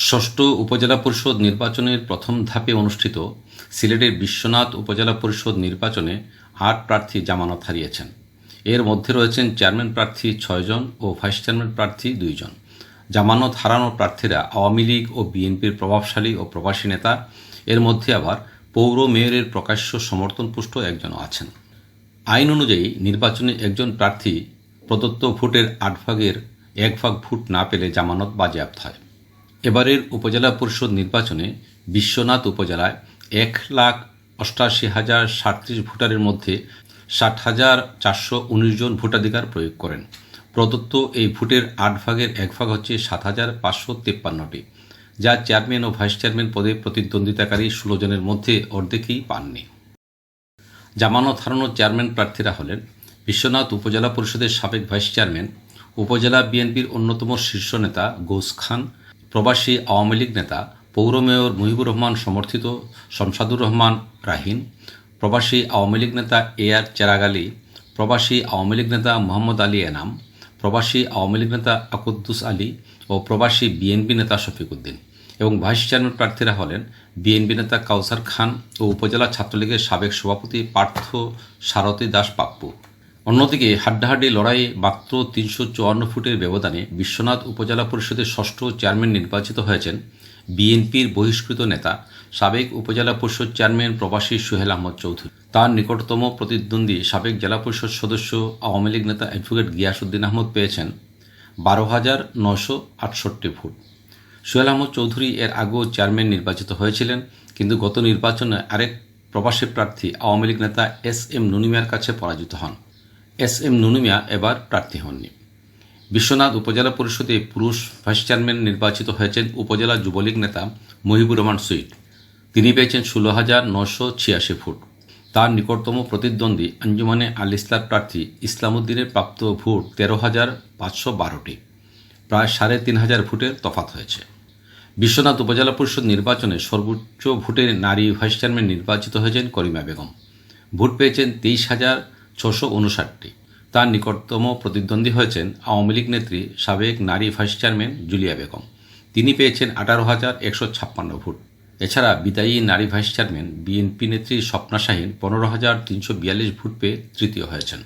ষষ্ঠ উপজেলা পরিষদ নির্বাচনের প্রথম ধাপে অনুষ্ঠিত সিলেটের বিশ্বনাথ উপজেলা পরিষদ নির্বাচনে ৮ প্রার্থী জামানত হারিয়েছেন। এর মধ্যে রয়েছেন চেয়ারম্যান প্রার্থী ৬ জন ও ভাইস চেয়ারম্যান প্রার্থী ২ জন। জামানত হারানো প্রার্থীরা আওয়ামী লীগ ও বিএনপির প্রভাবশালী ও প্রবাসী নেতা। এর মধ্যে আবার পৌর মেয়রের প্রকাশ্য সমর্থনপুষ্ট একজনও আছেন। আইন অনুযায়ী নির্বাচনে একজন প্রার্থী প্রদত্ত ভোটের ৮ ভাগের ১ ভাগ ভোট না পেলে জামানত বাজেয়াপ্ত হয়। এবারের উপজেলা পরিষদ নির্বাচনে বিশ্বনাথ উপজেলায় ১,৮৮,০৩৭ ভোটারের মধ্যে ৬০,৪১৯ জন ভোটাধিকার প্রয়োগ করেন। প্রদত্ত এই ভোটের ৮ ভাগের ১ ভাগ হচ্ছে ৭,৫৫৩টি, যা চেয়ারম্যান ও ভাইস চেয়ারম্যান পদে প্রতিদ্বন্দ্বিতাকারী ১৬ জনের মধ্যে অর্ধেকই পাননি। জামানত হারানো চেয়ারম্যান প্রার্থীরা হলেন বিশ্বনাথ উপজেলা পরিষদের সাবেক ভাইস চেয়ারম্যান, উপজেলা বিএনপির অন্যতম শীর্ষ নেতা গৌস খান, প্রবাসী আওয়ামী লীগ নেতা পৌর মেয়র মুহিবুর রহমান সমর্থিত শমশাদুর রহমান রাহিন, প্রবাসী আওয়ামী লীগ নেতা এআর চেরাগ আলী, প্রবাসী আওয়ামী লীগ নেতা মোহাম্মদ আলী এনাম, প্রবাসী আওয়ামী লীগ নেতা আকুদ্দুস আলী ও প্রবাসী বিএনপি নেতা শফিক উদ্দিন। এবং ভাইস চেয়ারম্যান প্রার্থীরা হলেন বিএনপি নেতা কাউসার খান ও উপজেলা ছাত্রলীগের সাবেক সভাপতি পার্থ সারথী দাস পাপ্পু। অন্যদিকে হাড্ডাহাড্ডি লড়াইয়ে মাত্র ৩৫৪ ফুটের ব্যবধানে বিশ্বনাথ উপজেলা পরিষদের ষষ্ঠ চেয়ারম্যান নির্বাচিত হয়েছেন বিএনপির বহিষ্কৃত নেতা সাবেক উপজেলা পরিষদ চেয়ারম্যান প্রবাসী সোহেল আহমদ চৌধুরী। তার নিকটতম প্রতিদ্বন্দ্বী সাবেক জেলা পরিষদ সদস্য আওয়ামী লীগ নেতা অ্যাডভোকেট গিয়াসউদ্দিন আহমদ পেয়েছেন ১২,৯৬৮ ভোট। সোহেল আহমদ চৌধুরী এর আগেও চেয়ারম্যান নির্বাচিত হয়েছিলেন, কিন্তু গত নির্বাচনে আরেক প্রবাসী প্রার্থী আওয়ামী লীগ নেতা এস.এম. নুনু মিয়ার কাছে পরাজিত হন। এস.এম. নুনু মিয়া এবার প্রার্থী হননি। বিশ্বনাথ উপজেলা পরিষদে পুরুষ ভাইস চেয়ারম্যান নির্বাচিত হয়েছেন উপজেলা যুবলীগ নেতা মুহিবুর রহমান সুইট। তিনি পেয়েছেন ১৬,৯৮৬ ভোট। তার নিকটতম প্রতিদ্বন্দ্বী আঞ্জুমানে আল ইসলার প্রার্থী ইসলাম উদ্দিনের প্রাপ্ত ভোট ১৩,৫১২টি, প্রায় ৩,৫০০ ভোটের তফাৎ হয়েছে। বিশ্বনাথ উপজেলা পরিষদ নির্বাচনে সর্বোচ্চ ভোটে নারী ভাইস চেয়ারম্যান নির্বাচিত হয়েছেন করিমা বেগম। ভোট পেয়েছেন ২৩,৬৫৯টি। তার নিকটতম প্রতিদ্বন্দ্বী হয়েছেন আওয়ামী লীগ নেত্রী সাবেক নারী ভাইস চেয়ারম্যান জুলিয়া বেগম। তিনি পেয়েছেন ১৮,১৫৬ ভোট। এছাড়া বিদায়ী নারী ভাইস চেয়ারম্যান বিএনপি নেত্রী স্বপ্না শাহীন ১৫,৩৪২ ভোট পেয়ে তৃতীয় হয়েছেন।